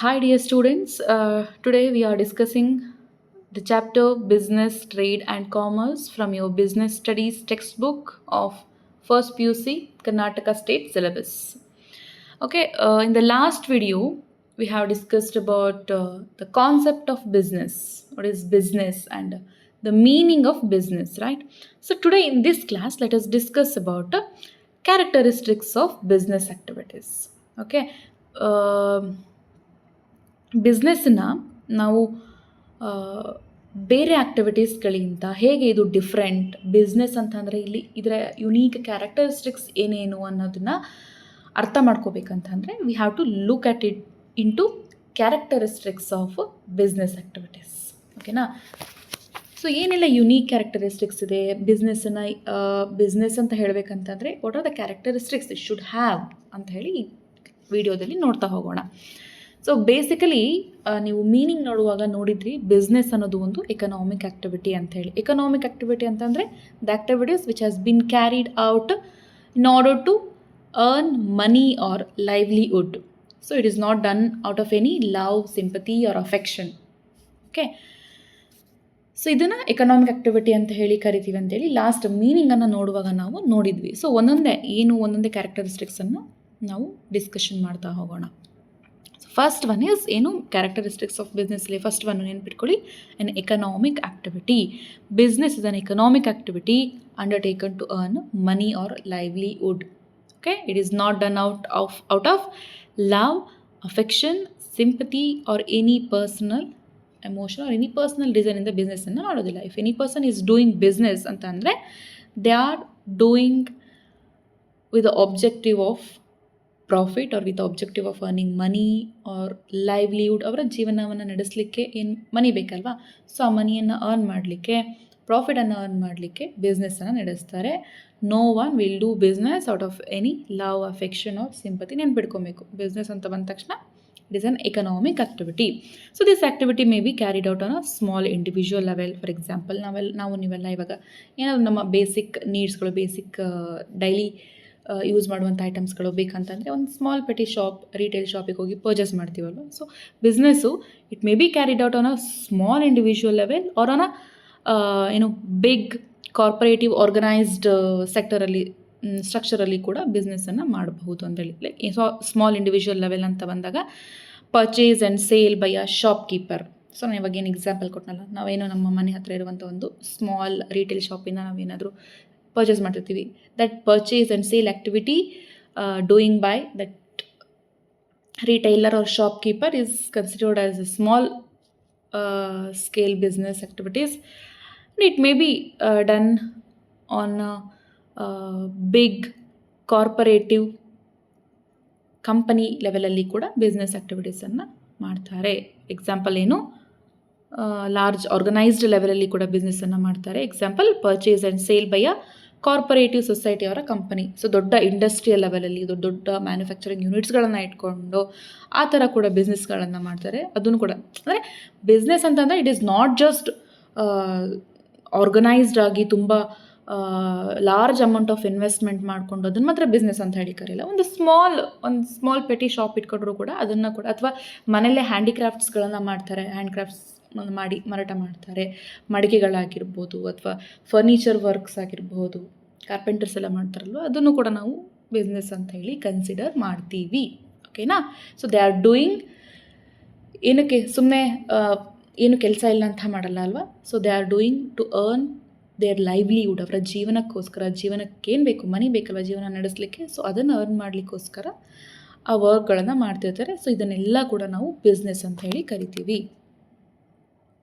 Hi, dear students. Today we are discussing the chapter Business, Trade and Commerce from your Business Studies textbook of First PUC Karnataka State Syllabus. Okay, in the last video, we have discussed about the concept of business. What is business and the meaning of business, right? So today in this class, let us discuss about characteristics of business activities. Okay. ಬಿಸ್ನೆಸ್ಸನ್ನ ನಾವು ಬೇರೆ ಆ್ಯಕ್ಟಿವಿಟೀಸ್ಗಳಿಗಿಂತ ಹೇಗೆ ಇದು different business ಅಂತಂದರೆ ಇಲ್ಲಿ ಇದರ unique characteristics ಏನೇನು ಅನ್ನೋದನ್ನು ಅರ್ಥ ಮಾಡ್ಕೋಬೇಕಂತಂದರೆ we have to look at it into characteristics of business activities. ಓಕೆನಾ? ಸೊ ಏನೆಲ್ಲ ಯುನೀಕ್ ಕ್ಯಾರೆಕ್ಟರಿಸ್ಟಿಕ್ಸ್ ಇದೆ ಬಿಸ್ನೆಸ್ ಅಂತ ಹೇಳಬೇಕಂತಂದರೆ what are the characteristics it should have ಅಂತ ಹೇಳಿ ಈ ವಿಡಿಯೋದಲ್ಲಿ ನೋಡ್ತಾ ಹೋಗೋಣ. ಸೊ ಬೇಸಿಕಲಿ ನೀವು ಮೀನಿಂಗ್ ನೋಡುವಾಗ ನೋಡಿದ್ರಿ ಬಿಸ್ನೆಸ್ ಅನ್ನೋದು ಒಂದು ಎಕನಾಮಿಕ್ ಆ್ಯಕ್ಟಿವಿಟಿ ಅಂಥೇಳಿ. ಎಕನಾಮಿಕ್ ಆ್ಯಕ್ಟಿವಿಟಿ ಅಂತಂದರೆ the activities which has been carried out in order to earn money or livelihood. So it is not done out of any love, sympathy or affection. Okay, so ಇದನ್ನು economic activity ಅಂತ ಹೇಳಿ ಕರಿತೀವಿ ಅಂತೇಳಿ last ಮೀನಿಂಗನ್ನು ನೋಡುವಾಗ ನಾವು ನೋಡಿದ್ವಿ. So ಒಂದೊಂದೇ ಕ್ಯಾರೆಕ್ಟರಿಸ್ಟಿಕ್ಸನ್ನು ನಾವು ಡಿಸ್ಕಷನ್ ಮಾಡ್ತಾ ಹೋಗೋಣ. ಫಸ್ಟ್ ಒನ್ ಈಸ್ ಏನು ಕ್ಯಾರೆಕ್ಟರಿಸ್ಟಿಕ್ಸ್ ಆಫ್ ಬಿಸ್ನೆಸ್ಲಿ ಫಸ್ಟ್ ಒನ್ ನೆನ್ಪಿಟ್ಕೊಳ್ಳಿ, an economic activity. Business is an economic activity undertaken to earn money or livelihood. Okay, it is not done out of love, affection, sympathy or any personal emotion or any personal reason ಇಂದ ಬಿಸ್ನೆಸ್ಸನ್ನು ಮಾಡೋದಿಲ್ಲ. If any person is doing business ಅಂತ ಅಂದರೆ they are doing with the objective of profit or with objective of earning money or livelihood. ಅವರ ಜೀವನವನ್ನು ನಡೆಸಲಿಕ್ಕೆ ಏನು ಮನಿ ಬೇಕಲ್ವಾ? ಸೊ ಆ ಮನಿಯನ್ನು ಅರ್ನ್ ಮಾಡಲಿಕ್ಕೆ, ಪ್ರಾಫಿಟನ್ನು ಅರ್ನ್ ಮಾಡಲಿಕ್ಕೆ ಬಿಸ್ನೆಸ್ಸನ್ನು ನಡೆಸ್ತಾರೆ. No one will do business out of any love, affection or sympathy. ನೆನ್ಪಿಡ್ಕೊಬೇಕು, ಬಿಸ್ನೆಸ್ ಅಂತ ಬಂದ ತಕ್ಷಣ it is an economic activity. So this activity may be carried out on a small individual level. For example ನೀವೆಲ್ಲ ಇವಾಗ ಏನಾದರೂ ನಮ್ಮ basic ನೀಡ್ಸ್ಗಳು, basic daily use ಮಾಡುವಂಥ ಐಟಮ್ಸ್ಗಳು ಬೇಕಂತಂದರೆ ಒಂದು ಸ್ಮಾಲ್ ಪೆಟಿ ಶಾಪ್, ರಿಟೇಲ್ ಶಾಪಿಗೆ ಹೋಗಿ ಪರ್ಚೇಸ್ ಮಾಡ್ತೀವಲ್ವ. So business it may be carried out on a small individual level or on a big corporative organised ಸೆಕ್ಟರಲ್ಲಿ, ಸ್ಟ್ರಕ್ಚರಲ್ಲಿ ಕೂಡ ಬಿಸ್ನೆಸ್ಸನ್ನು ಮಾಡಬಹುದು ಅಂತೇಳಿ. ಲೈಕ್ ಸ್ಮಾಲ್ ಇಂಡಿವಿಜುವಲ್ ಲೆವೆಲ್ ಅಂತ ಬಂದಾಗ purchase and sale by a shop keeper. So ನಾನು ಇವಾಗ ಏನು ಎಕ್ಸಾಂಪಲ್ ಕೊಟ್ಟನಲ್ಲ, ನಾವೇನೋ ನಮ್ಮ ಮನೆ ಹತ್ತಿರ ಇರುವಂಥ ಒಂದು ಸ್ಮಾಲ್ ರಿಟೇಲ್ ಶಾಪಿಂದ ನಾವೇನಾದರೂ ಪರ್ಚೇಸ್ ಮಾಡ್ತಿರ್ತೀವಿ. That purchase and sale activity doing by that retailer or shopkeeper is considered as a small scale business activities. It may be done on big corporative company ಲೆವೆಲಲ್ಲಿ ಕೂಡ business ಆ್ಯಕ್ಟಿವಿಟೀಸನ್ನು ಮಾಡ್ತಾರೆ. Example ಏನು, large organised ಲೆವೆಲಲ್ಲಿ ಕೂಡ ಬಿಸ್ನೆಸ್ಸನ್ನು ಮಾಡ್ತಾರೆ. Example purchase and sale by a corporative society ಅವರ company. So ದೊಡ್ಡ ಇಂಡಸ್ಟ್ರಿಯಲ್ ಲೆವೆಲಲ್ಲಿ ದೊಡ್ಡ ಮ್ಯಾನುಫ್ಯಾಕ್ಚರಿಂಗ್ ಯೂನಿಟ್ಸ್ಗಳನ್ನು ಇಟ್ಕೊಂಡು ಆ ಥರ ಕೂಡ ಬಿಸ್ನೆಸ್ಗಳನ್ನು ಮಾಡ್ತಾರೆ. ಅದನ್ನು ಕೂಡ ಅಂದರೆ ಬಿಸ್ನೆಸ್ ಅಂತಂದರೆ it is not just organised ಆಗಿ ತುಂಬ ಲಾರ್ಜ್ ಅಮೌಂಟ್ ಆಫ್ ಇನ್ವೆಸ್ಟ್ಮೆಂಟ್ ಮಾಡಿಕೊಂಡು ಅದನ್ನು ಮಾತ್ರ ಬಿಸ್ನೆಸ್ ಅಂತ ಹೇಳಿ ಕರೆಯಲ್ಲ. ಒಂದು ಸ್ಮಾಲ್ ಪೆಟಿ ಶಾಪ್ ಇಟ್ಕೊಂಡ್ರು ಕೂಡ ಅದನ್ನು ಕೂಡ, ಅಥವಾ ಮನೆಯಲ್ಲೇ ಹ್ಯಾಂಡಿಕ್ರಾಫ್ಟ್ಸ್ಗಳನ್ನು ಮಾಡ್ತಾರೆ, ಹ್ಯಾಂಡ್ಕ್ರಾಫ್ಟ್ಸ್ ಮಾಡಿ ಮಾರಾಟ ಮಾಡ್ತಾರೆ. ಮಡಿಕೆಗಳಾಗಿರ್ಬೋದು ಅಥವಾ ಫರ್ನಿಚರ್ ವರ್ಕ್ಸ್ ಆಗಿರ್ಬೋದು, ಕಾರ್ಪೆಂಟರ್ಸ್ ಎಲ್ಲ ಮಾಡ್ತಾರಲ್ವ, ಅದನ್ನು ಕೂಡ ನಾವು ಬಿಸ್ನೆಸ್ ಅಂತ ಹೇಳಿ ಕನ್ಸಿಡರ್ ಮಾಡ್ತೀವಿ. ಓಕೆನಾ? ಸೊ ದೇ ಆರ್ ಡೂಯಿಂಗ್, ಏನಕ್ಕೆ ಸುಮ್ಮನೆ ಏನು ಕೆಲಸ ಇಲ್ಲ ಅಂತ ಮಾಡಲ್ಲ ಅಲ್ವಾ. So they are doing to earn their livelihood. ಅವರ ಜೀವನಕ್ಕೋಸ್ಕರ, ಜೀವನಕ್ಕೇನು ಬೇಕು, ಮನಿ ಬೇಕಲ್ವ ಜೀವನ ನಡೆಸಲಿಕ್ಕೆ. ಸೊ ಅದನ್ನು ಅರ್ನ್ ಮಾಡಲಿಕ್ಕೋಸ್ಕರ ಆ ವರ್ಕ್ಗಳನ್ನು ಮಾಡ್ತಿರ್ತಾರೆ. ಸೊ ಇದನ್ನೆಲ್ಲ ಕೂಡ ನಾವು ಬಿಸ್ನೆಸ್ ಅಂತ ಹೇಳಿ ಕರಿತೀವಿ.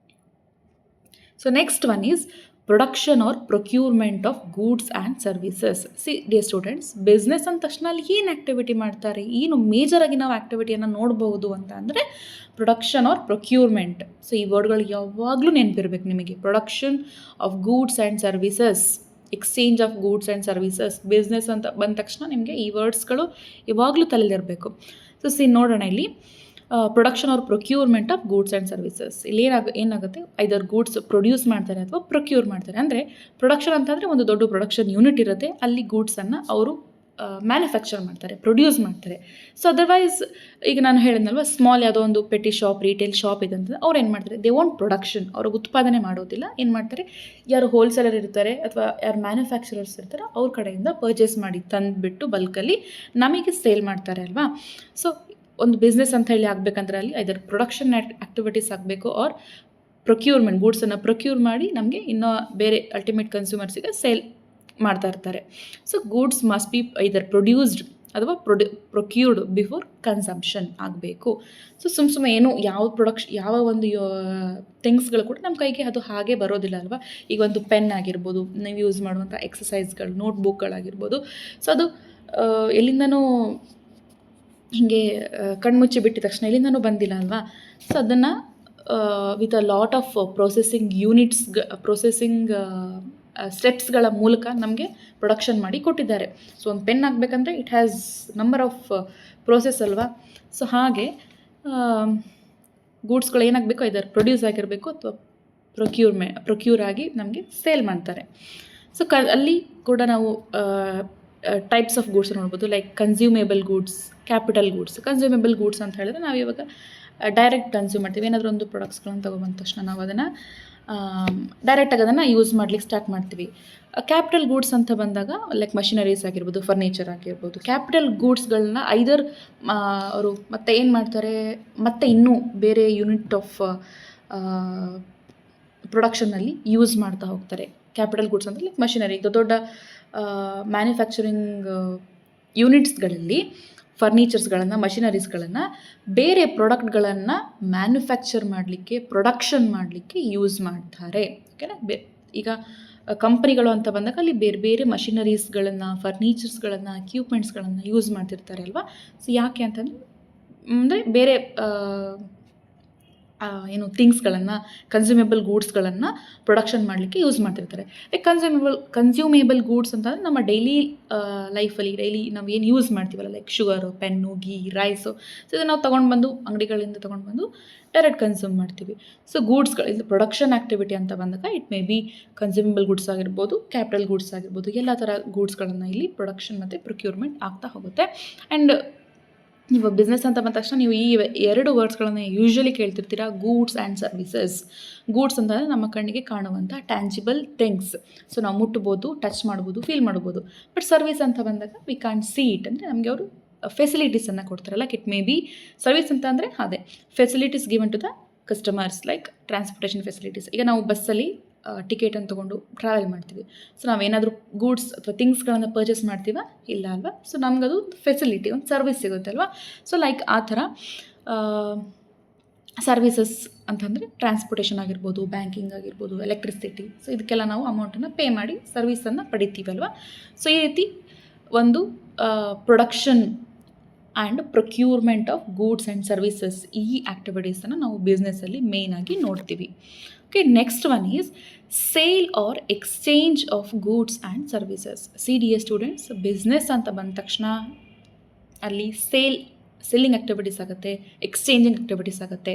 So next one is production or procurement of goods and services. Dear students, business ಅಂದ ತಕ್ಷಣ ಅಲ್ಲಿ ಏನು ಆ್ಯಕ್ಟಿವಿಟಿ ಮಾಡ್ತಾರೆ, ಏನು ಮೇಜರಾಗಿ ನಾವು ಆ್ಯಕ್ಟಿವಿಟಿಯನ್ನು ನೋಡ್ಬೋದು ಅಂತ ಅಂದರೆ ಪ್ರೊಡಕ್ಷನ್ ಆರ್ ಪ್ರೊಕ್ಯೂರ್ಮೆಂಟ್. ಸೊ ಈ ವರ್ಡ್ಗಳು ಯಾವಾಗಲೂ ನೆನಪಿರ್ಬೇಕು ನಿಮಗೆ. Production of goods and services, exchange of goods and services. Business ಅಂತ ಬಂದ ತಕ್ಷಣ ನಿಮಗೆ ಈ ವರ್ಡ್ಸ್ಗಳು ಯಾವಾಗಲೂ ತಲೆಯಲ್ಲಿರಬೇಕು. ಸೊ ನೋಡೋಣ ಇಲ್ಲಿ production or procurement of goods and services. ಇಲ್ಲಿ ಏನಾಗುತ್ತೆ, ಐದರ್ ಗೂಡ್ಸ್ ಪ್ರೊಡ್ಯೂಸ್ ಮಾಡ್ತಾರೆ ಅಥವಾ ಪ್ರೊಕ್ಯೂರ್ ಮಾಡ್ತಾರೆ. ಅಂದರೆ ಪ್ರೊಡಕ್ಷನ್ ಅಂತಂದರೆ ಒಂದು ದೊಡ್ಡ ಪ್ರೊಡಕ್ಷನ್ ಯೂನಿಟ್ ಇರುತ್ತೆ, ಅಲ್ಲಿ ಗೂಡ್ಸನ್ನು ಅವರು ಮ್ಯಾನುಫ್ಯಾಕ್ಚರ್ ಮಾಡ್ತಾರೆ, ಪ್ರೊಡ್ಯೂಸ್ ಮಾಡ್ತಾರೆ. ಸೊ ಅದರ್ವೈಸ್ ಈಗ ನಾನು ಹೇಳಿದ್ನಲ್ವ, ಸ್ಮಾಲ್ ಯಾವುದೋ ಒಂದು ಪೆಟ್ಟಿ ಶಾಪ್, ರೀಟೇಲ್ ಶಾಪ್ ಇದೆ ಅಂತಂದರೆ ಅವ್ರು ಏನು ಮಾಡ್ತಾರೆ, ದೇ ವಾಂಟ್ ಪ್ರೊಡಕ್ಷನ್. ಅವರು ಉತ್ಪಾದನೆ ಮಾಡೋದಿಲ್ಲ. ಏನು ಮಾಡ್ತಾರೆ, ಯಾರು ಹೋಲ್ಸೇಲರ್ ಇರ್ತಾರೆ ಅಥವಾ ಯಾರು ಮ್ಯಾನುಫ್ಯಾಕ್ಚರರ್ಸ್ ಇರ್ತಾರೆ ಅವ್ರ ಕಡೆಯಿಂದ ಪರ್ಚೇಸ್ ಮಾಡಿ ತಂದುಬಿಟ್ಟು ಬಲ್ಕಲ್ಲಿ ನಮಗೆ ಸೇಲ್ ಮಾಡ್ತಾರೆ ಅಲ್ವಾ. ಸೊ ಒಂದು ಬಿಸ್ನೆಸ್ ಅಂತ ಹೇಳಿ ಆಗಬೇಕಂದ್ರೆ ಅಲ್ಲಿ ಐದರ್ ಪ್ರೊಡಕ್ಷನ್ ಆ್ಯಕ್ಟಿವಿಟೀಸ್ ಆಗಬೇಕು ಆರ್ ಪ್ರೊಕ್ಯೂರ್ಮೆಂಟ್, ಗೂಡ್ಸನ್ನು ಪ್ರೊಕ್ಯೂರ್ ಮಾಡಿ ನಮಗೆ ಇನ್ನೂ ಬೇರೆ ಅಲ್ಟಿಮೇಟ್ ಕನ್ಸ್ಯೂಮರ್ಸಿಗೆ ಸೇಲ್ ಮಾಡ್ತಾ ಇರ್ತಾರೆ. So goods must be either produced ಅಥವಾ ಪ್ರೊಕ್ಯೂರ್ಡ್ ಬಿಫೋರ್ ಕನ್ಸಂಪ್ಷನ್ ಆಗಬೇಕು. ಸೊ ಸುಮ್ಮನೆ ಏನು ಯಾವ ಒಂದು ಥಿಂಗ್ಸ್ಗಳು ಕೂಡ ನಮ್ಮ ಕೈಗೆ ಅದು ಹಾಗೆ ಬರೋದಿಲ್ಲ ಅಲ್ವಾ. ಈಗ ಒಂದು ಪೆನ್ ಆಗಿರ್ಬೋದು, ನೀವು ಯೂಸ್ ಮಾಡುವಂಥ ಎಕ್ಸಸೈಸ್ಗಳು, ನೋಟ್ಬುಕ್ಗಳಾಗಿರ್ಬೋದು, ಸೊ ಅದು ಎಲ್ಲಿಂದನೂ ಹೀಗೆ ಕಣ್ಮುಚ್ಚಿ ಬಿಟ್ಟಿದ ತಕ್ಷಣ ಎಲ್ಲಿಂದನೂ ಬಂದಿಲ್ಲ ಅಲ್ವಾ. ಸೊ ಅದನ್ನು with a lot of processing ಸ್ಟೆಪ್ಸ್ಗಳ ಮೂಲಕ ನಮಗೆ ಪ್ರೊಡಕ್ಷನ್ ಮಾಡಿ ಕೊಟ್ಟಿದ್ದಾರೆ. ಸೊ ಒಂದು ಪೆನ್ ಆಗಬೇಕಂದ್ರೆ it has number of process ಅಲ್ವಾ. ಸೊ ಹಾಗೆ ಗೂಡ್ಸ್ಗಳು ಏನಾಗಬೇಕು, ಇದರ ಪ್ರೊಡ್ಯೂಸ್ ಆಗಿರಬೇಕು ಅಥವಾ ಪ್ರೊಕ್ಯೂರ್ ಆಗಿ ನಮಗೆ ಸೇಲ್ ಮಾಡ್ತಾರೆ. ಸೊ ಅಲ್ಲಿ ಕೂಡ ನಾವು ಟೈಪ್ಸ್ ಆಫ್ ಗೂಡ್ಸ್ ನೋಡ್ಬೋದು, like consumable goods, capital goods. Consumable goods ಅಂತ ಹೇಳಿದ್ರೆ ನಾವು ಇವಾಗ ಡೈರೆಕ್ಟ್ ಕನ್ಸ್ಯೂಮ್ ಮಾಡ್ತೀವಿ. ಏನಾದರೂ ಒಂದು ಪ್ರಾಡಕ್ಟ್ಸ್ಗಳನ್ನು ತೊಗೊಬಂದ ತಕ್ಷಣ ನಾವು ಅದನ್ನು ಡೈರೆಕ್ಟಾಗಿ ಅದನ್ನು ಯೂಸ್ ಮಾಡ್ಲಿಕ್ಕೆ ಸ್ಟಾರ್ಟ್ ಮಾಡ್ತೀವಿ. ಕ್ಯಾಪಿಟಲ್ ಗೂಡ್ಸ್ ಅಂತ ಬಂದಾಗ ಲೈಕ್ ಮಷಿನರೀಸ್ ಆಗಿರ್ಬೋದು, ಫರ್ನಿಚರ್ ಆಗಿರ್ಬೋದು, ಕ್ಯಾಪಿಟಲ್ ಗೂಡ್ಸ್ಗಳನ್ನ ಐದರ್ ಅವರು ಮತ್ತೆ ಏನು ಮಾಡ್ತಾರೆ, ಮತ್ತೆ ಇನ್ನೂ ಬೇರೆ ಯೂನಿಟ್ ಆಫ್ ಪ್ರೊಡಕ್ಷನ್ನಲ್ಲಿ ಯೂಸ್ ಮಾಡ್ತಾ ಹೋಗ್ತಾರೆ. ಕ್ಯಾಪಿಟಲ್ ಗೂಡ್ಸ್ ಅಂದರೆ ಲೈಕ್ ಮಷಿನರಿ, ದೊಡ್ಡ ಮ್ಯಾನುಫ್ಯಾಕ್ಚರಿಂಗ್ ಯೂನಿಟ್ಸ್ಗಳಲ್ಲಿ ಫರ್ನಿಚರ್ಸ್ಗಳನ್ನು, ಮಷಿನರೀಸ್ಗಳನ್ನು ಬೇರೆ ಪ್ರಾಡಕ್ಟ್ಗಳನ್ನು ಮ್ಯಾನುಫ್ಯಾಕ್ಚರ್ ಮಾಡಲಿಕ್ಕೆ, ಪ್ರೊಡಕ್ಷನ್ ಮಾಡಲಿಕ್ಕೆ ಯೂಸ್ ಮಾಡ್ತಾರೆ. ಓಕೆನಾ. ಈಗ ಕಂಪ್ನಿಗಳು ಅಂತ ಬಂದಾಗ ಅಲ್ಲಿ ಬೇರೆ ಬೇರೆ ಮಷಿನರೀಸ್ಗಳನ್ನು, ಫರ್ನಿಚರ್ಸ್ಗಳನ್ನು, ಎಕ್ವಿಪ್ಮೆಂಟ್ಸ್ಗಳನ್ನು ಯೂಸ್ ಮಾಡ್ತಿರ್ತಾರೆ ಅಲ್ವಾ. ಸೊ ಯಾಕೆ ಅಂತಂದರೆ ಬೇರೆ ಏನು ಥಿಂಗ್ಸ್ಗಳನ್ನು, ಕನ್ಸ್ಯೂಮೇಬಲ್ ಗೂಡ್ಸ್ಗಳನ್ನು ಪ್ರೊಡಕ್ಷನ್ ಮಾಡಲಿಕ್ಕೆ ಯೂಸ್ ಮಾಡ್ತಿರ್ತಾರೆ. ಲೈಕ್ ಕನ್ಸ್ಯೂಮೇಬಲ್ ಗೂಡ್ಸ್ ಅಂತಂದರೆ ನಮ್ಮ ಡೈಲಿ ಲೈಫಲ್ಲಿ ಡೈಲಿ ನಾವು ಏನು ಯೂಸ್ ಮಾಡ್ತೀವಲ್ಲ, like sugar, pen, ghee, rice. So ಇದನ್ನು ನಾವು ತೊಗೊಂಡು ಅಂಗಡಿಗಳಿಂದ ತೊಗೊಂಡು ಡೈರೆಕ್ಟ್ ಕನ್ಸ್ಯೂಮ್ ಮಾಡ್ತೀವಿ. ಸೊ ಗೂಡ್ಸ್ಗಳು, ಇದು ಪ್ರೊಡಕ್ಷನ್ ಆ್ಯಕ್ಟಿವಿಟಿ ಅಂತ ಬಂದಾಗ it may B consumable goods ಆಗಿರ್ಬೋದು, ಕ್ಯಾಪಿಟಲ್ ಗೂಡ್ಸ್ ಆಗಿರ್ಬೋದು, ಎಲ್ಲ ಥರ ಗೂಡ್ಸ್ಗಳನ್ನು ಇಲ್ಲಿ ಪ್ರೊಡಕ್ಷನ್ ಮತ್ತು ಪ್ರೊಕ್ಯೂರ್ಮೆಂಟ್ ಆಗ್ತಾ ಹೋಗುತ್ತೆ. ಆ್ಯಂಡ್ ನೀವು ಬಿಸ್ನೆಸ್ ಅಂತ ಬಂದ ತಕ್ಷಣ ನೀವು ಈ ಎರಡು ವರ್ಡ್ಸ್ಗಳನ್ನು ಯೂಶ್ವಲಿ ಕೇಳ್ತಿರ್ತೀರ, ಗೂಡ್ಸ್ ಆ್ಯಂಡ್ ಸರ್ವಿಸಸ್. ಗೂಡ್ಸ್ ಅಂತಂದರೆ ನಮ್ಮ ಕಣ್ಣಿಗೆ ಕಾಣುವಂಥ ಟ್ಯಾಂಜಿಬಲ್ ಥಿಂಗ್ಸ್. ಸೊ ನಾವು ಮುಟ್ಬೋದು, ಟಚ್ ಮಾಡ್ಬೋದು, ಫೀಲ್ ಮಾಡ್ಬೋದು. ಬಟ್ ಸರ್ವಿಸ್ ಅಂತ ಬಂದಾಗ ವಿ ಕಾಂಟ್ ಸಿ ಇಟ್. ಅಂದರೆ ನಮಗೆ ಅವರು ಫೆಸಿಲಿಟೀಸನ್ನು ಕೊಡ್ತಾರಲ್ಲ. ಇಟ್ ಮೇ ಬಿ ಸರ್ವಿಸ್ ಅಂತ ಅಂದರೆ ಅದೇ facilities given to the customers, like transportation facilities. ಈಗ ನಾವು ಬಸ್ಸಲ್ಲಿ ಟಿಕೆಟನ್ನು ತೊಗೊಂಡು ಟ್ರಾವೆಲ್ ಮಾಡ್ತೀವಿ. ಸೊ ನಾವೇನಾದರೂ ಗೂಡ್ಸ್ ಅಥವಾ ಥಿಂಗ್ಸ್ಗಳನ್ನು ಪರ್ಚೇಸ್ ಮಾಡ್ತೀವ, ಇಲ್ಲ ಅಲ್ವಾ. ಸೊ ನಮಗದು ಫೆಸಿಲಿಟಿ, ಒಂದು ಸರ್ವಿಸ್ ಸಿಗುತ್ತೆ ಅಲ್ವಾ. ಸೊ ಲೈಕ್ ಆ ಥರ ಸರ್ವಿಸಸ್ ಅಂತಂದರೆ ಟ್ರಾನ್ಸ್ಪೋರ್ಟೇಷನ್ ಆಗಿರ್ಬೋದು, ಬ್ಯಾಂಕಿಂಗ್ ಆಗಿರ್ಬೋದು, ಎಲೆಕ್ಟ್ರಿಸಿಟಿ. ಸೊ ಇದಕ್ಕೆಲ್ಲ ನಾವು ಅಮೌಂಟನ್ನು ಪೇ ಮಾಡಿ ಸರ್ವಿಸನ್ನು ಪಡಿತೀವಲ್ವ. ಸೊ ಈ ರೀತಿ ಒಂದು production and procurement of goods and services, ಈ ಆ್ಯಕ್ಟಿವಿಟೀಸನ್ನು ನಾವು ಬಿಸ್ನೆಸ್ಸಲ್ಲಿ ಮೇಯ್ನಾಗಿ ನೋಡ್ತೀವಿ. Okay, next one is sale or exchange of goods and services. CDA students, business ಅಂತ ಬಂದ ತಕ್ಷಣ ಅಲ್ಲಿ ಸೆಲ್ಲಿಂಗ್ ಆ್ಯಕ್ಟಿವಿಟೀಸ್ ಆಗುತ್ತೆ, ಎಕ್ಸ್ಚೇಂಜಿಂಗ್ ಆ್ಯಕ್ಟಿವಿಟೀಸ್ ಆಗುತ್ತೆ.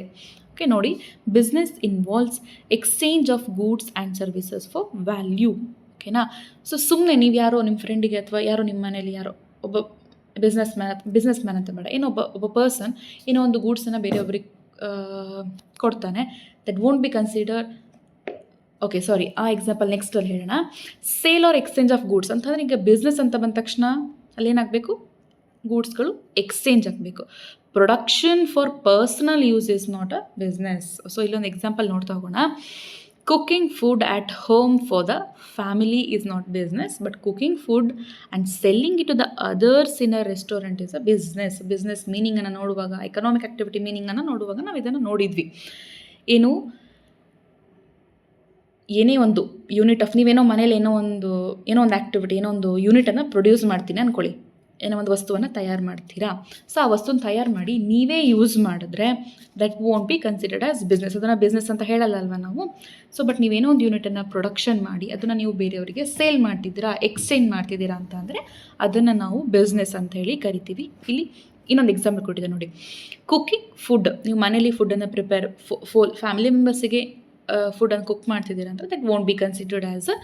ಓಕೆ ನೋಡಿ, business involves exchange of goods and services for value. ಓಕೆನಾ. ಸೊ ಸುಮ್ಮನೆ ನೀವು ಯಾರೋ ನಿಮ್ಮ ಫ್ರೆಂಡಿಗೆ ಅಥವಾ ಯಾರೋ ನಿಮ್ಮ ಮನೇಲಿ ಯಾರೋ ಒಬ್ಬ ಬಿಸ್ನೆಸ್ ಮ್ಯಾನ್ ಅಂತ ಬೇಡ, ಒಬ್ಬ ಪರ್ಸನ್ ಏನೋ ಒಂದು ಗೂಡ್ಸನ್ನು ಬೇರೆಯೊಬ್ಬರಿಗೆ ಕೊಡ್ತಾನೆ, that won't be consider. Okay, sorry, ಆ ಎಕ್ಸಾಂಪಲ್ ನೆಕ್ಸ್ಟಲ್ಲಿ ಹೇಳೋಣ. Sale or exchange of goods ಅಂತಂದರೆ ಈಗ ಬಿಸ್ನೆಸ್ ಅಂತ ಬಂದ ತಕ್ಷಣ ಅಲ್ಲೇನಾಗಬೇಕು, ಗೂಡ್ಸ್ಗಳು ಎಕ್ಸ್ಚೇಂಜ್ ಆಗಬೇಕು. Production for personal use is not a business. So ಇಲ್ಲೊಂದು ಎಕ್ಸಾಂಪಲ್ ನೋಡ್ತಾ ಹೋಗೋಣ. Cooking food at home for the family is not business, but cooking food and selling it to the others in a restaurant is a business. Business ಮೀನಿಂಗನ್ನು ನೋಡುವಾಗ, economic activity ಮೀನಿಂಗನ್ನು ನೋಡುವಾಗ ನಾವು ಇದನ್ನು ನೋಡಿದ್ವಿ. ಏನು, ಏನೇ ಒಂದು ಯೂನಿಟ್ ಆಫ್, ನೀವೇನೋ ಮನೇಲಿ ಏನೋ ಒಂದು ಆ್ಯಕ್ಟಿವಿಟಿ, ಏನೋ ಒಂದು ಯೂನಿಟನ್ನು ಪ್ರೊಡ್ಯೂಸ್ ಮಾಡ್ತೀನಿ ಅಂದ್ಕೊಳ್ಳಿ, ಏನೋ ಒಂದು ವಸ್ತುವನ್ನು ತಯಾರು ಮಾಡ್ತೀರಾ. ಸೊ ಆ ವಸ್ತುವನ್ನು ತಯಾರು ಮಾಡಿ ನೀವೇ ಯೂಸ್ ಮಾಡಿದ್ರೆ that won't be considered as business. ಅದನ್ನು ಬಿಸ್ನೆಸ್ ಅಂತ ಹೇಳಲ್ಲ ಅಲ್ವಾ ನಾವು. ಸೊ ಬಟ್ ನೀವೇನೋ ಒಂದು ಯೂನಿಟನ್ನು ಪ್ರೊಡಕ್ಷನ್ ಮಾಡಿ ಅದನ್ನು ನೀವು ಬೇರೆಯವರಿಗೆ ಸೇಲ್ ಮಾಡ್ತಿದ್ದೀರಾ, ಎಕ್ಸ್ಚೇಂಜ್ ಮಾಡ್ತಿದ್ದೀರಾ ಅಂತ ಅಂದರೆ ಅದನ್ನು ನಾವು ಬಿಸ್ನೆಸ್ ಅಂತ ಹೇಳಿ ಕರಿತೀವಿ. ಇಲ್ಲಿ ಇನ್ನೊಂದು ಎಕ್ಸಾಂಪಲ್ ಕೊಟ್ಟಿದೆ ನೋಡಿ. ಕುಕಿಂಗ್ ಫುಡ್, ನೀವು ಮನೇಲಿ ಫುಡ್ಡನ್ನು ಪ್ರಿಪೇರ್ ಫ್ಯಾಮಿಲಿ ಮೆಂಬರ್ಸಿಗೆ ಫುಡ್ಡನ್ನು ಕುಕ್ ಮಾಡ್ತಿದ್ದೀರಾ ಅಂತ that won't be considered as a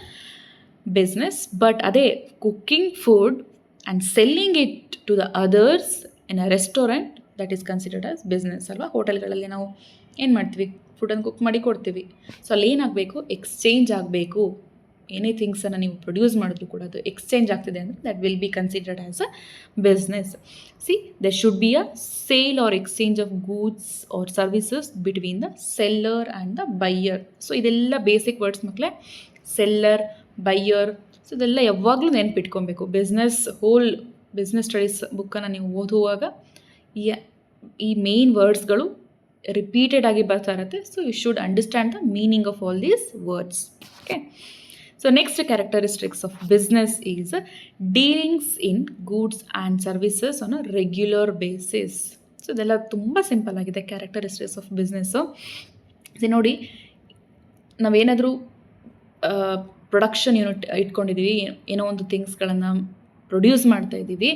business. But ಅದೇ cooking food and selling it to the others in a restaurant that is considered as business ಅಲ್ವಾ. ಹೋಟೆಲ್ಗಳಲ್ಲಿ ನಾವು ಏನು ಮಾಡ್ತೀವಿ, ಫುಡನ್ನು ಕುಕ್ ಮಾಡಿ ಕೊಡ್ತೀವಿ. ಸೊ ಅಲ್ಲಿ ಏನಾಗಬೇಕು, ಎಕ್ಸ್ಚೇಂಜ್ ಆಗಬೇಕು. ಏನೇ ಥಿಂಗ್ಸನ್ನು ನೀವು ಪ್ರೊಡ್ಯೂಸ್ ಮಾಡಿದ್ರು ಕೂಡ ಅದು ಎಕ್ಸ್ಚೇಂಜ್ ಆಗ್ತಿದೆ ಅಂದರೆ that will be considered as a business. See there should be a sale or exchange of goods or services between the seller and the buyer. So ಇದೆಲ್ಲ ಬೇಸಿಕ್ ವರ್ಡ್ಸ್ ಮಕ್ಕಳೇ. ಸೆಲ್ಲರ್, ಬೈಯರ್, ಸೊ ಇದೆಲ್ಲ ಯಾವಾಗಲೂ ನೆನ್ಪಿಟ್ಕೊಬೇಕು. Hole business studies ಬುಕ್ಕನ್ನು ನೀವು ಓದುವಾಗ ಈ main ವರ್ಡ್ಸ್ಗಳು repeated ಆಗಿ ಬರ್ತಾ ಇರುತ್ತೆ. So you should understand the meaning of all these words. Okay, so next characteristics of business is dealings in goods and services on a regular basis. So ಇದೆಲ್ಲ ತುಂಬ simple ಆಗಿದೆ ಕ್ಯಾರೆಕ್ಟರಿಸ್ಟಿಕ್ಸ್ ಆಫ್ ಬಿಸ್ನೆಸ್ಸು. ನೋಡಿ, ನಾವೇನಾದರೂ production unit ಇಟ್ಕೊಂಡಿದ್ದೀವಿ, ಏನೋ ಒಂದು ಥಿಂಗ್ಸ್ಗಳನ್ನು produce ಮಾಡ್ತಾಯಿದ್ದೀವಿ,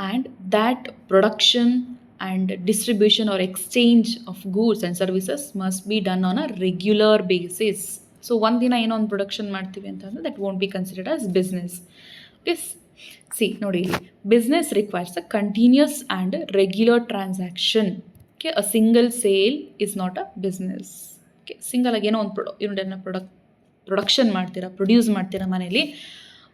and that production and distribution or exchange of goods and services must be done on a regular basis. So ಒಂದಿನ ಏನೋ ಒಂದು ಪ್ರೊಡಕ್ಷನ್ ಮಾಡ್ತೀವಿ ಅಂತಂದರೆ that won't be considered as business. Okay, see ನೋಡಿ, ಇಲ್ಲಿ business requires a continuous and regular transaction. Okay, a single sale is not a business. Okay, ಸಿಂಗಲಾಗಿ ಏನೋ ಒಂದು ಯೂನಿಟನ್ನು ಪ್ರೊಡಕ್ಷನ್ ಮಾಡ್ತೀರಾ, ಪ್ರೊಡ್ಯೂಸ್ ಮಾಡ್ತೀರಾ ಮನೇಲಿ,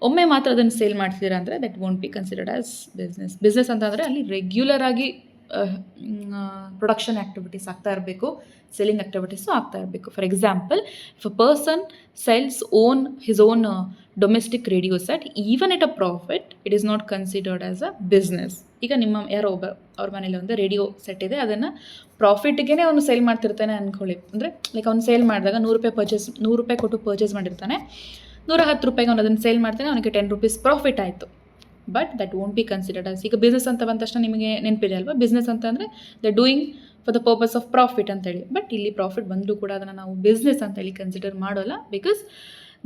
ಒಮ್ಮೆ ಮಾತ್ರ ಅದನ್ನು ಸೇಲ್ ಮಾಡ್ತೀರಾ ಅಂದರೆ that won't be considered as business. Business ಅಂತಂದರೆ ಅಲ್ಲಿ ರೆಗ್ಯುಲರ್ ಆಗಿ ಪ್ರೊಡಕ್ಷನ್ ಆ್ಯಕ್ಟಿವಿಟೀಸ್ ಆಗ್ತಾ ಇರಬೇಕು, ಸೆಲ್ಲಿಂಗ್ ಆ್ಯಕ್ಟಿವಿಟೀಸು ಆಗ್ತಾ ಇರಬೇಕು. For example, if a person cells his own domestic radio set even at a profit, it is not considered as a business. ಈಗ ಯಾರೋ ಅವ್ರ ಮನೇಲಿ ಒಂದು ರೇಡಿಯೋ ಸೆಟ್ ಇದೆ, ಅದನ್ನು ಪ್ರಾಫಿಟ್ಗೆ ಅವನು ಸೇಲ್ ಮಾಡ್ತಿರ್ತಾನೆ ಅಂದ್ಕೊಳ್ಳಿ. ಅಂದರೆ ಲೈಕ್ ಅವ್ನು ಸೇಲ್ ಮಾಡಿದಾಗ $100 ಕೊಟ್ಟು ಪರ್ಚೇಸ್ ಮಾಡಿರ್ತಾನೆ, $110 ಅವನು ಅದನ್ನು ಸೇಲ್ ಮಾಡ್ತಾನೆ, ಅವನಿಗೆ $10 ಪ್ರಾಫಿಟ್ ಆಯಿತು. But that won't be considered as. ಈಗ ಬಿಸ್ನೆಸ್ ಅಂತ ಬಂದ ತಕ್ಷಣ ನಿಮಗೆ ನೆನಪಿದೆ ಅಲ್ವಾ, ಬಿಸ್ನೆಸ್ ಅಂತ ಅಂದರೆ the doing for the purpose of profit ಅಂತೇಳಿ. ಬಟ್ ಇಲ್ಲಿ ಪ್ರಾಫಿಟ್ ಬಂದರೂ ಕೂಡ ಅದನ್ನು ನಾವು ಬಿಸ್ನೆಸ್ ಅಂತೇಳಿ ಕನ್ಸಿಡರ್ ಮಾಡೋಲ್ಲ, because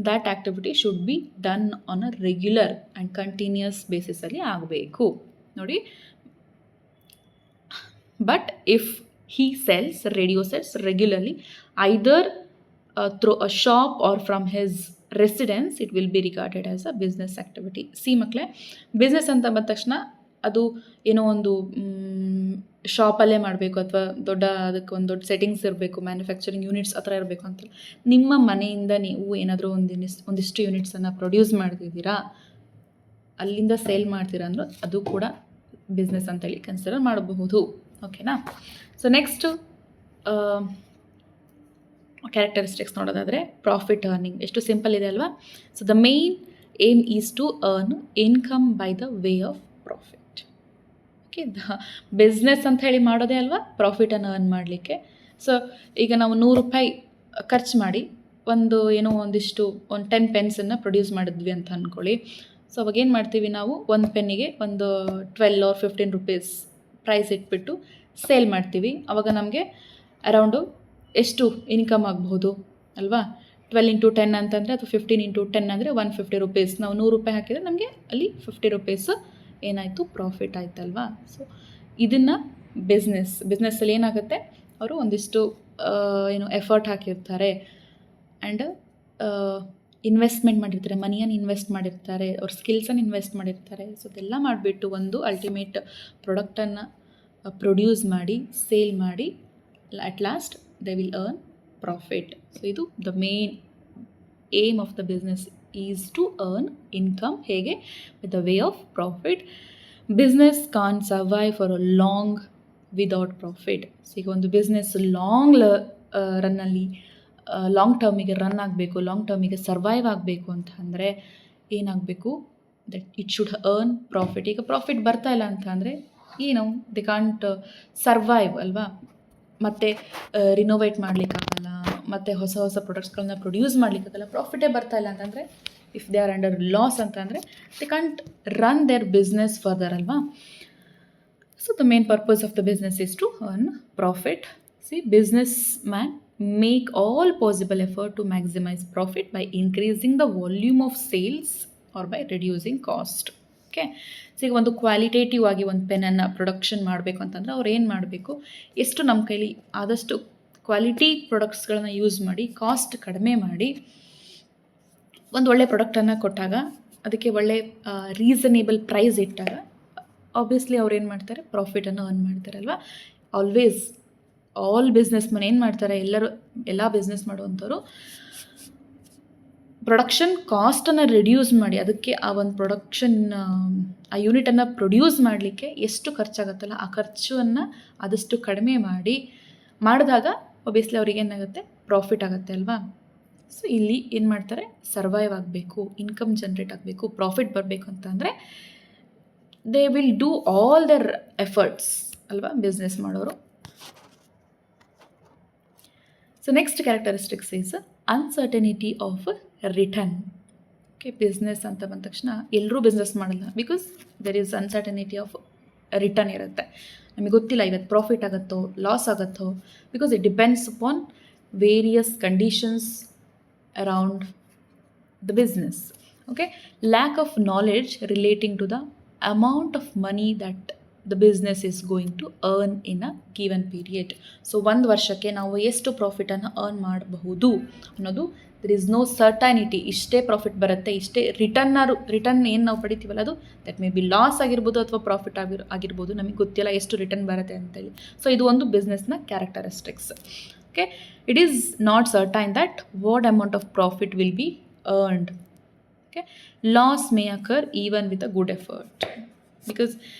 that activity should be done on a regular and continuous ಬೇಸಿಸಲ್ಲಿ ಆಗಬೇಕು. ನೋಡಿ, but if he sells radio sets regularly either through a shop or from his residence, it will be regarded as a business activity. C ಮಕ್ಕಳೇ, business ಅಂತ ಬಂದ ತಕ್ಷಣ ಅದು ಏನೋ ಒಂದು ಶಾಪಲ್ಲೇ ಮಾಡಬೇಕು ಅಥವಾ ಅದಕ್ಕೆ ಒಂದು ದೊಡ್ಡ ಸೆಟ್ಟಿಂಗ್ಸ್ ಇರಬೇಕು, ಮ್ಯಾನುಫ್ಯಾಕ್ಚರಿಂಗ್ ಯೂನಿಟ್ಸ್ ಆ ಥರ ಇರಬೇಕು ಅಂತ. ನಿಮ್ಮ ಮನೆಯಿಂದ ನೀವು ಏನಾದರೂ ಒಂದಿಷ್ಟು ಯೂನಿಟ್ಸನ್ನು ಪ್ರೊಡ್ಯೂಸ್ ಮಾಡ್ತಿದ್ದೀರಾ, ಅಲ್ಲಿಂದ ಸೇಲ್ ಮಾಡ್ತೀರಾ ಅಂದ್ರೆ ಅದು ಕೂಡ ಬಿಸ್ನೆಸ್ ಅಂತೇಳಿ ಕನ್ಸಿಡರ್ ಮಾಡಬಹುದು. ಓಕೆನಾ? ಸೊ ನೆಕ್ಸ್ಟು ಕ್ಯಾರೆಕ್ಟರಿಸ್ಟಿಕ್ಸ್ ನೋಡೋದಾದರೆ ಪ್ರಾಫಿಟ್ ಅರ್ನಿಂಗ್ ಎಷ್ಟು ಸಿಂಪಲ್ ಇದೆ ಅಲ್ವಾ. So the main aim is to earn income by the way of profit. Okay, business ಅಂತ ಹೇಳಿ ಮಾಡೋದೇ ಅಲ್ವಾ ಪ್ರಾಫಿಟನ್ನು ಅರ್ನ್ ಮಾಡಲಿಕ್ಕೆ. ಸೊ ಈಗ ನಾವು $100 ಖರ್ಚು ಮಾಡಿ ಒಂದು 10 ಪೆನ್ಸನ್ನು ಪ್ರೊಡ್ಯೂಸ್ ಮಾಡಿದ್ವಿ ಅಂತ ಅಂದ್ಕೊಳ್ಳಿ. ಸೊ ಅವಾಗ ಏನು ಮಾಡ್ತೀವಿ ನಾವು, ಒಂದು ಪೆನ್ನಿಗೆ ಒಂದು $12 or $15 ಪ್ರೈಸ್ ಇಟ್ಬಿಟ್ಟು ಸೇಲ್ ಮಾಡ್ತೀವಿ. ಆವಾಗ ನಮಗೆ ಅರೌಂಡು ಎಷ್ಟು ಇನ್ಕಮ್ ಆಗ್ಬೋದು ಅಲ್ವಾ. 12 into 10 ಅಂತಂದರೆ ಅಥವಾ 15 into 10 ಅಂದರೆ $150. ನಾವು $100 ಹಾಕಿದರೆ ನಮಗೆ ಅಲ್ಲಿ $50 ಏನಾಯಿತು, ಪ್ರಾಫಿಟ್ ಆಯ್ತಲ್ವಾ. ಸೊ ಇದನ್ನು ಬಿಸ್ನೆಸ್ಸಲ್ಲಿ ಏನಾಗುತ್ತೆ, ಅವರು ಒಂದಿಷ್ಟು ಎಫರ್ಟ್ ಹಾಕಿರ್ತಾರೆ ಆ್ಯಂಡ್ ಇನ್ವೆಸ್ಟ್ಮೆಂಟ್ ಮಾಡಿರ್ತಾರೆ, ಮನಿಯನ್ನು ಇನ್ವೆಸ್ಟ್ ಮಾಡಿರ್ತಾರೆ, ಅವ್ರ ಸ್ಕಿಲ್ಸನ್ನು ಇನ್ವೆಸ್ಟ್ ಮಾಡಿರ್ತಾರೆ. ಸೊ ಅದೆಲ್ಲ ಮಾಡಿಬಿಟ್ಟು ಒಂದು ಅಲ್ಟಿಮೇಟ್ ಪ್ರಾಡಕ್ಟನ್ನು ಪ್ರೊಡ್ಯೂಸ್ ಮಾಡಿ ಸೇಲ್ ಮಾಡಿ at last they will earn profit. So ಇದು the main aim of the business is to earn income. ಹೇಗೆ? With the way of profit. Business can survive for a long without profit. So ಈಗ ಒಂದು business ರನ್ನಲ್ಲಿ long ಟರ್ಮಿಗೆ run ಆಗಬೇಕು, long ಟರ್ಮಿಗೆ survive ಆಗಬೇಕು ಅಂತ ಅಂದರೆ ಏನಾಗಬೇಕು, that it should earn profit. ಈಗ ಪ್ರಾಫಿಟ್ ಬರ್ತಾ ಇಲ್ಲ ಅಂತ ಅಂದರೆ ಏನು, ದೇ ಕಾಂಟ್ ಸರ್ವೈವ್ ಅಲ್ವಾ. ಮತ್ತು ರಿನೋವೇಟ್ ಮಾಡಲಿಕ್ಕಾಗಲ್ಲ, ಮತ್ತು ಹೊಸ ಪ್ರಾಡಕ್ಟ್ಸ್ಗಳನ್ನ ಪ್ರೊಡ್ಯೂಸ್ ಮಾಡಲಿಕ್ಕಾಗಲ್ಲ. ಪ್ರಾಫಿಟೇ ಬರ್ತಾ ಇಲ್ಲ ಅಂತಂದರೆ, if they are under loss ಅಂತಂದರೆ they can't run their business further ಅಲ್ವಾ. So the main purpose of the business is to earn profit. See, businessman make all possible effort to maximize profit by increasing the volume of sales or by reducing cost. Okay, so ಈಗ ಒಂದು qualitative ಆಗಿ ಒಂದು ಪೆನ್ನನ್ನು production ಮಾಡಬೇಕು ಅಂತಂದರೆ ಅವ್ರು ಏನು ಮಾಡಬೇಕು, ಎಷ್ಟು ನಮ್ಮ ಕೈಲಿ ಆದಷ್ಟು ಕ್ವಾಲಿಟಿ ಪ್ರಾಡಕ್ಟ್ಸ್ಗಳನ್ನ ಯೂಸ್ ಮಾಡಿ ಕಾಸ್ಟ್ ಕಡಿಮೆ ಮಾಡಿ ಒಂದು ಒಳ್ಳೆ ಪ್ರಾಡಕ್ಟನ್ನು ಕೊಟ್ಟಾಗ ಅದಕ್ಕೆ ಒಳ್ಳೆ ರೀಸನೇಬಲ್ ಪ್ರೈಸ್ ಇಟ್ಟಾಗ ಆಬ್ವಿಯಸ್ಲಿ ಅವ್ರು ಏನು ಮಾಡ್ತಾರೆ, ಪ್ರಾಫಿಟನ್ನು ಅರ್ನ್ ಮಾಡ್ತಾರಲ್ವ. ಆಲ್ವೇಸ್ ಆಲ್ ಬಿಸ್ನೆಸ್ ಮನ್ ಏನು ಮಾಡ್ತಾರೆ, ಎಲ್ಲ ಬಿಸ್ನೆಸ್ ಮಾಡುವಂಥವ್ರು ಪ್ರೊಡಕ್ಷನ್ ಕಾಸ್ಟನ್ನು ರಿಡ್ಯೂಸ್ ಮಾಡಿ, ಅದಕ್ಕೆ ಆ ಒಂದು ಆ ಯೂನಿಟನ್ನು ಪ್ರೊಡ್ಯೂಸ್ ಮಾಡಲಿಕ್ಕೆ ಎಷ್ಟು ಖರ್ಚಾಗುತ್ತಲ್ಲ ಆ ಖರ್ಚನ್ನು ಆದಷ್ಟು ಕಡಿಮೆ ಮಾಡಿದಾಗ ಒಬ್ವಿಯಸ್ಲಿ ಅವ್ರಿಗೆ ಏನಾಗುತ್ತೆ, ಪ್ರಾಫಿಟ್ ಆಗುತ್ತೆ ಅಲ್ವಾ. ಸೊ ಇಲ್ಲಿ ಏನು ಮಾಡ್ತಾರೆ, ಸರ್ವೈವ್ ಆಗಬೇಕು, ಇನ್ಕಮ್ ಜನ್ರೇಟ್ ಆಗಬೇಕು, ಪ್ರಾಫಿಟ್ ಬರಬೇಕು ಅಂತಂದರೆ they will do all their efforts ಅಲ್ವಾ ಬಿಸ್ನೆಸ್ ಮಾಡೋರು. So next characteristics is uncertainty of return. Okay, business ಅಂತ ಬಂದ ತಕ್ಷಣ ಎಲ್ಲರೂ ಬಿಸ್ನೆಸ್ ಮಾಡಲ್ಲ, because there is uncertainty of return ಇರುತ್ತೆ. ನಮಗೆ ಗೊತ್ತಿಲ್ಲ ಇವತ್ತು ಪ್ರಾಫಿಟ್ ಆಗುತ್ತೋ ಲಾಸ್ ಆಗುತ್ತೋ, because it depends upon various conditions around the business. Okay, lack of knowledge relating to the amount of money that the business is going to earn in a given period. So ಒಂದು ವರ್ಷಕ್ಕೆ ನಾವು ಎಷ್ಟು ಪ್ರಾಫಿಟನ್ನು earn ಮಾಡಬಹುದು ಅನ್ನೋದು, there is no certainty, ಇಷ್ಟೇ profit ಬರುತ್ತೆ, ಇಷ್ಟೇ return ಏನು ನಾವು ಪಡಿತೀವಲ್ಲ ಅದು ದಟ್ ಮೇ ಬಿ ಲಾಸ್ ಆಗಿರ್ಬೋದು ಅಥವಾ ಪ್ರಾಫಿಟ್ ಆಗಿರ್ಬೋದು, ನಮಗೆ ಗೊತ್ತಿಲ್ಲ ಎಷ್ಟು ರಿಟರ್ನ್ ಬರುತ್ತೆ ಅಂತೇಳಿ. ಸೊ ಇದು ಒಂದು ಬಿಸ್ನೆಸ್ನ characteristics. Okay, it is not certain that what amount of profit will be earned. Okay, loss may occur even with a good effort. Because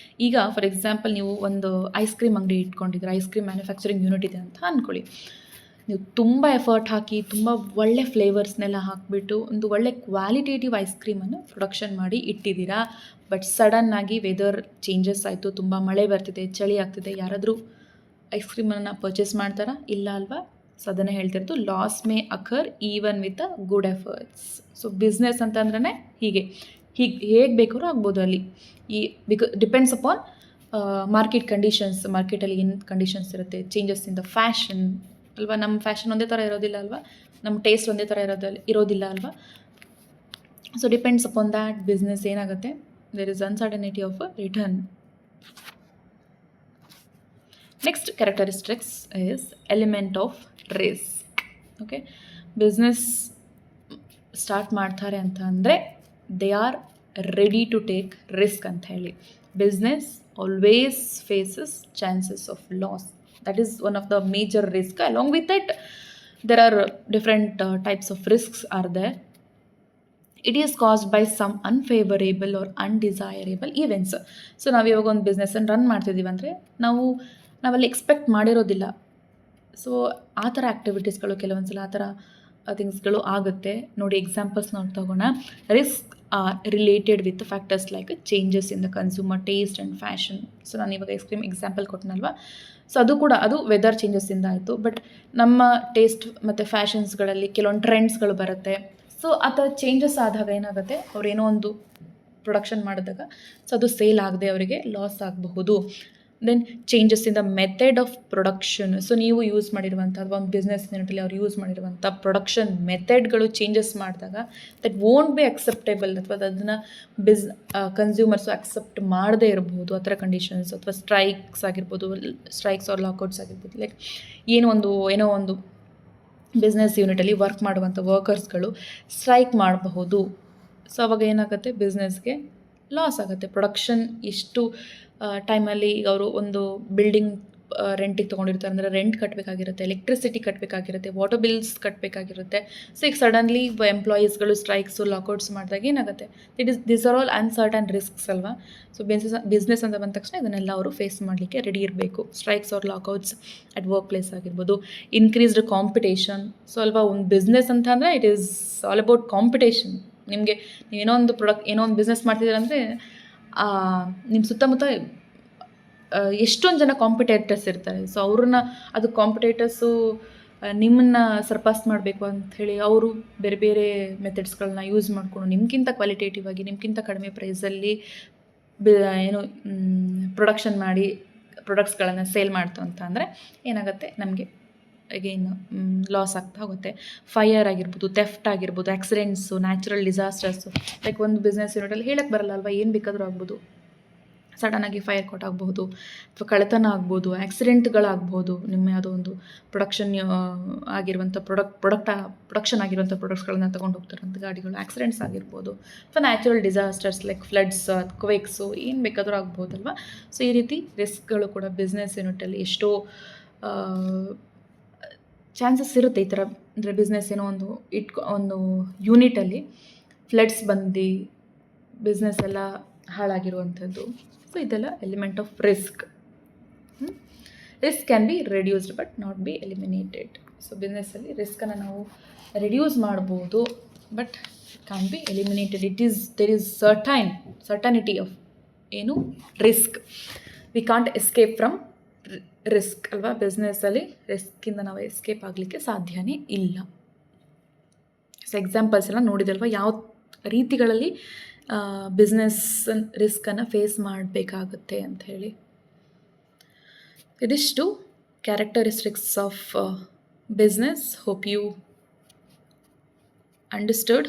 ಈಗ ಫಾರ್ ಎಕ್ಸಾಂಪಲ್ ನೀವು ಒಂದು ಐಸ್ ಕ್ರೀಮ್ ಅಂಗಡಿ ಇಟ್ಕೊಂಡಿದ್ರೆ, ಐಸ್ ಕ್ರೀಮ್ ಮ್ಯಾನುಫ್ಯಾಕ್ಚರಿಂಗ್ ಯೂನಿಟ್ ಇದೆ ಅಂತ ಅಂದ್ಕೊಳ್ಳಿ. ನೀವು ತುಂಬ ಎಫರ್ಟ್ ಹಾಕಿ ತುಂಬ ಒಳ್ಳೆ ಫ್ಲೇವರ್ಸ್ನೆಲ್ಲ ಹಾಕಿಬಿಟ್ಟು ಒಂದು ಒಳ್ಳೆ ಕ್ವಾಲಿಟೇಟಿವ್ ಐಸ್ ಕ್ರೀಮನ್ನು ಪ್ರೊಡಕ್ಷನ್ ಮಾಡಿ ಇಟ್ಟಿದ್ದೀರಾ. ಬಟ್ ಸಡನ್ನಾಗಿ ವೆದರ್ ಚೇಂಜಸ್ ಆಯಿತು, ತುಂಬ ಮಳೆ ಬರ್ತಿದೆ, ಚಳಿ ಆಗ್ತಿದೆ, ಯಾರಾದರೂ ಐಸ್ ಕ್ರೀಮನ್ನು ಪರ್ಚೇಸ್ ಮಾಡ್ತಾರಾ? ಇಲ್ಲ ಅಲ್ವಾ. ಸೊ ಅದನ್ನೇ ಹೇಳ್ತಿರೋದು, loss may occur even with a good efforts. So business ಅಂತಂದ್ರೆ ಹೇಗೆ ಬೇಕಾದ್ರೂ ಆಗ್ಬೋದು ಅಲ್ಲಿ. ಡಿಪೆಂಡ್ಸ್ ಅಪಾನ್ ಮಾರ್ಕೆಟ್ ಕಂಡೀಷನ್ಸ್, ಮಾರ್ಕೆಟಲ್ಲಿ ಏನು ಕಂಡೀಷನ್ಸ್ ಇರುತ್ತೆ, ಚೇಂಜಸ್ ಇನ್ ದ ಫ್ಯಾಷನ್ ಅಲ್ವಾ. ನಮ್ಮ ಫ್ಯಾಷನ್ ಒಂದೇ ಥರ ಇರೋದಿಲ್ಲ ಅಲ್ವಾ, ನಮ್ಮ ಟೇಸ್ಟ್ ಒಂದೇ ಥರ ಇರೋದಿಲ್ಲ ಅಲ್ವಾ. So depends upon that business ಏನಾಗುತ್ತೆ, there is uncertainty of return. Next characteristics is element of risk. Okay, business start ಮಾಡ್ತಾರೆ ಅಂತ ಅಂದರೆ they are ready to take risk ಅಂತ ಹೇಳಿ. Business always faces chances of loss. That is one of the major risk. Along with it, there are different types of risks are there. It is caused by some unfavorable or undesirable events. So ನಾವು ಇವಾಗ ಒಂದು ಬಿಸ್ನೆಸ್ಸನ್ನು run ಮಾಡ್ತಿದ್ದೀವಿ ಅಂದರೆ ನಾವಲ್ಲಿ expect ಮಾಡಿರೋದಿಲ್ಲ. So ಆ ಥರ ಆ್ಯಕ್ಟಿವಿಟೀಸ್ಗಳು ಕೆಲವೊಂದು ಸಲ ಆ ಥರ ಥಿಂಗ್ಸ್ಗಳು ಆಗುತ್ತೆ. ನೋಡಿ ಎಕ್ಸಾಂಪಲ್ಸ್ ನಾವು ತಗೋಣ. Risk are related with factors like changes in the consumer taste and fashion. So ನಾನು ಇವಾಗ ಐಸ್ ಕ್ರೀಮ್ ಎಕ್ಸಾಂಪಲ್ ಕೊಟ್ಟನಲ್ವಾ. ಸೊ ಅದು ವೆದರ್ ಚೇಂಜಸ್ಸಿಂದ ಆಯಿತು. ಬಟ್ ನಮ್ಮ ಟೇಸ್ಟ್ ಮತ್ತು ಫ್ಯಾಷನ್ಸ್ಗಳಲ್ಲಿ ಕೆಲವೊಂದು ಟ್ರೆಂಡ್ಸ್ಗಳು ಬರುತ್ತೆ. ಸೊ ಆ ಥರ ಚೇಂಜಸ್ ಆದಾಗ ಏನಾಗುತ್ತೆ, ಏನೋ ಒಂದು ಪ್ರೊಡಕ್ಷನ್ ಮಾಡಿದಾಗ ಸೊ ಅದು ಸೇಲ್ ಆಗದೆ ಅವರಿಗೆ ಲಾಸ್ ಆಗಬಹುದು. Then changes in the method of production. So ನೀವು ಯೂಸ್ ಮಾಡಿರುವಂಥ ಅಥವಾ ಒಂದು ಬಿಸ್ನೆಸ್ ಯೂನಿಟಲ್ಲಿ ಅವ್ರು ಯೂಸ್ ಮಾಡಿರುವಂಥ ಪ್ರೊಡಕ್ಷನ್ ಮೆಥಡ್ಗಳು ಚೇಂಜಸ್ ಮಾಡಿದಾಗ ದಟ್ ವೋಂಟ್ ಬಿ ಅಕ್ಸೆಪ್ಟೇಬಲ್, ಅಥವಾ ಅದನ್ನು ಕನ್ಸ್ಯೂಮರ್ಸು ಅಕ್ಸೆಪ್ಟ್ ಮಾಡದೇ ಇರಬಹುದು. ಆ ಥರ ಕಂಡೀಷನ್ಸ್ ಅಥವಾ ಸ್ಟ್ರೈಕ್ಸ್ ಆಗಿರ್ಬೋದು, ಸ್ಟ್ರೈಕ್ಸ್ ಆರ್ ಲಾಕೌಟ್ಸ್ ಆಗಿರ್ಬೋದು. ಲೈಕ್ ಏನೋ ಒಂದು ಬಿಸ್ನೆಸ್ ಯೂನಿಟಲ್ಲಿ ವರ್ಕ್ ಮಾಡುವಂಥ ವರ್ಕರ್ಸ್ಗಳು ಸ್ಟ್ರೈಕ್ ಮಾಡಬಹುದು. ಸೊ ಅವಾಗ ಏನಾಗುತ್ತೆ, ಬಿಸ್ನೆಸ್ಗೆ ಲಾಸ್ ಆಗುತ್ತೆ. ಪ್ರೊಡಕ್ಷನ್ ಎಷ್ಟು ಟೈಮಲ್ಲಿ ಈಗ ಅವರು ಒಂದು ಬಿಲ್ಡಿಂಗ್ ರೆಂಟಿಗೆ ತೊಗೊಂಡಿರ್ತಾರೆ ಅಂದರೆ ರೆಂಟ್ ಕಟ್ಟಬೇಕಾಗಿರುತ್ತೆ, ಎಲೆಕ್ಟ್ರಿಸಿಟಿ ಕಟ್ಟಬೇಕಾಗಿರುತ್ತೆ, ವಾಟರ್ ಬಿಲ್ಸ್ ಕಟ್ಟಬೇಕಾಗಿರುತ್ತೆ. ಸೊ ಈಗ ಸಡನ್ಲಿ ಎಂಪ್ಲಾಯೀಸ್ಗಳು ಸ್ಟ್ರೈಕ್ಸು ಲಾಕೌಟ್ಸ್ ಮಾಡಿದಾಗ ಏನಾಗುತ್ತೆ, this are all uncertain risks ಅಲ್ವಾ. ಸೊ ಬಿಸ್ನೆಸ್ ಅಂತ ಬಂದ ತಕ್ಷಣ ಇದನ್ನೆಲ್ಲ ಅವರು ಫೇಸ್ ಮಾಡಲಿಕ್ಕೆ ರೆಡಿ ಇರಬೇಕು. Strikes or lockouts at work place ಆಗಿರ್ಬೋದು, ಇನ್ಕ್ರೀಸ್ಡ್ ಕಾಂಪಿಟೇಷನ್. ಸೊ ಅಲ್ವಾ, ಒಂದು ಬಿಸ್ನೆಸ್ ಅಂತ ಅಂದರೆ it is all about competition. ನಿಮಗೆ ಏನೋ ಒಂದು ಬಿಸ್ನೆಸ್ ಮಾಡ್ತಿದ್ದೀರ ಅಂದರೆ ನಿಮ್ಮ ಸುತ್ತಮುತ್ತ ಎಷ್ಟೊಂದು ಜನ ಕಾಂಪಿಟೇಟರ್ಸ್ ಇರ್ತಾರೆ. ಸೊ ಅದು ಕಾಂಪಿಟೇಟರ್ಸು ನಿಮ್ಮನ್ನು ಸರ್ಪಾಸ್ ಮಾಡಬೇಕು ಅಂಥೇಳಿ ಅವರು ಬೇರೆ ಬೇರೆ ಮೆಥಡ್ಸ್ಗಳನ್ನ ಯೂಸ್ ಮಾಡಿಕೊಂಡು ನಿಮ್ಗಿಂತ ಕ್ವಾಲಿಟೇಟಿವ್ ಆಗಿ, ನಿಮ್ಗಿಂತ ಕಡಿಮೆ ಪ್ರೈಸಲ್ಲಿ ಪ್ರೊಡಕ್ಷನ್ ಮಾಡಿ ಪ್ರಾಡಕ್ಟ್ಸ್ಗಳನ್ನು ಸೇಲ್ ಮಾಡ್ತು ಅಂತ ಅಂದರೆ ಏನಾಗುತ್ತೆ, ನಮಗೆ ಅಗೇನ್ ಲಾಸ್ ಆಗ್ತಾ ಹೋಗುತ್ತೆ. ಫೈರ್ ಆಗಿರ್ಬೋದು, ಥೆಫ್ಟ್ ಆಗಿರ್ಬೋದು, ಆಕ್ಸಿಡೆಂಟ್ಸು, ನ್ಯಾಚುರಲ್ ಡಿಸಾಸ್ಟರ್ಸು. ಲೈಕ್ ಒಂದು ಬಿಸ್ನೆಸ್ ಯೂನಿಟಲ್ಲಿ ಹೇಳಕ್ಕೆ ಬರಲ್ಲ ಅಲ್ವಾ, ಏನು ಬೇಕಾದರೂ ಆಗ್ಬೋದು. ಸಡನ್ನಾಗಿ ಫೈರ್ ಕೊಟ್ ಆಗ್ಬೋದು, ಅಥವಾ ಕಳ್ಳತನ ಆಗ್ಬೋದು, ಆಕ್ಸಿಡೆಂಟ್ಗಳಾಗ್ಬೋದು. ನಿಮ್ಮ ಯಾವುದೋ ಒಂದು ಪ್ರೊಡಕ್ಷನ್ ಆಗಿರುವಂಥ ಪ್ರೊಡಕ್ಷನ್ ಆಗಿರುವಂಥ ಪ್ರಾಡಕ್ಟ್ಸ್ಗಳನ್ನ ತೊಗೊಂಡು ಹೋಗ್ತಾರಂಥ ಗಾಡಿಗಳು, ಆಕ್ಸಿಡೆಂಟ್ಸ್ ಆಗಿರ್ಬೋದು, ಅಥವಾ ನ್ಯಾಚುರಲ್ ಡಿಸಾಸ್ಟರ್ಸ್ ಲೈಕ್ ಫ್ಲಡ್ಸ್, ಕ್ವೇಕ್ಸು, ಏನು ಬೇಕಾದರೂ ಆಗ್ಬೋದಲ್ವ. ಸೊ ಈ ರೀತಿ ರಿಸ್ಕ್ಗಳು ಕೂಡ ಬಿಸ್ನೆಸ್ ಯೂನಿಟಲ್ಲಿ ಎಷ್ಟೋ ಚಾನ್ಸಸ್ ಇರುತ್ತೆ. ಈ ಥರ ಅಂದರೆ ಬಿಸ್ನೆಸ್ ಏನೋ ಒಂದು ಯೂನಿಟಲ್ಲಿ ಫ್ಲಡ್ಸ್ ಬಂದು ಬಿಸ್ನೆಸ್ ಎಲ್ಲ ಹಾಳಾಗಿರುವಂಥದ್ದು. ಸೊ ಇದೆಲ್ಲ element of risk. Risk can be reduced but not be eliminated. So ಬಿಸ್ನೆಸ್ಸಲ್ಲಿ ರಿಸ್ಕನ್ನು ನಾವು ರೆಡ್ಯೂಸ್ ಮಾಡ್ಬೋದು, but can be eliminated. There is certainty of ಏನು risk. We can't escape from risk ಅಲ್ವಾ. ಬಿಸ್ನೆಸ್ಸಲ್ಲಿ ರಿಸ್ಕಿಂದ ನಾವು ಎಸ್ಕೇಪ್ ಆಗಲಿಕ್ಕೆ ಸಾಧ್ಯನೇ ಇಲ್ಲ. ಸೊ ಎಕ್ಸಾಂಪಲ್ಸ್ ಎಲ್ಲ ನೋಡಿದಲ್ವ ಯಾವ ರೀತಿಗಳಲ್ಲಿ ಬಿಸ್ನೆಸ್ ರಿಸ್ಕನ್ನು ಫೇಸ್ ಮಾಡಬೇಕಾಗುತ್ತೆ ಅಂತ ಹೇಳಿ. ಇದಿಷ್ಟು characteristics of business. Hope you understood.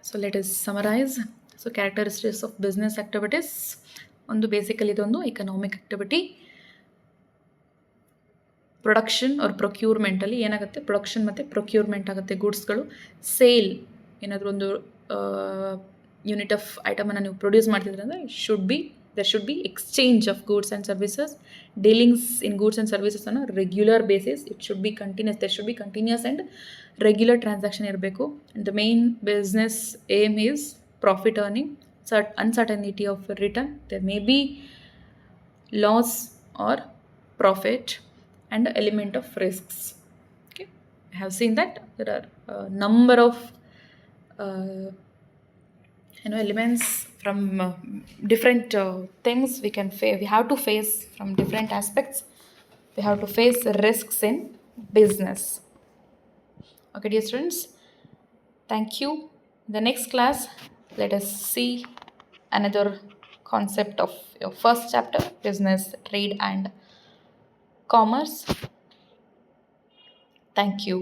So let us summarize. So characteristics of business activities. ಒಂದು ಬೇಸಿಕಲಿ ಇದೊಂದು ಎಕನಾಮಿಕ್ ಆಕ್ಟಿವಿಟಿ. ಪ್ರೊಡಕ್ಷನ್ ಆರ್ ಪ್ರೊಕ್ಯೂರ್ಮೆಂಟಲ್ಲಿ ಏನಾಗುತ್ತೆ, ಪ್ರೊಡಕ್ಷನ್ ಮತ್ತು ಪ್ರೊಕ್ಯೂರ್ಮೆಂಟ್ ಆಗುತ್ತೆ ಗೂಡ್ಸ್ಗಳು. ಸೇಲ್ ಏನಾದರೂ ಒಂದು ಯೂನಿಟ್ ಆಫ್ ಐಟಮನ್ನು ನೀವು ಪ್ರೊಡ್ಯೂಸ್ ಮಾಡ್ತಿದ್ರೆ ಅಂದರೆ there should be exchange of goods and services. Dealings in goods and services on a regular basis. It should be continuous. There should be continuous and regular transaction ಇರಬೇಕು. And the main business aim is profit earning, uncertainty of return. There may be loss or profit and element of risks. Okay, I have seen that there are a number of elements from different things we have to face from different aspects. We have to face risks in business. Okay, dear students, thank you. In the next class, let us see another concept of your first chapter, business, trade and commerce. Thank you.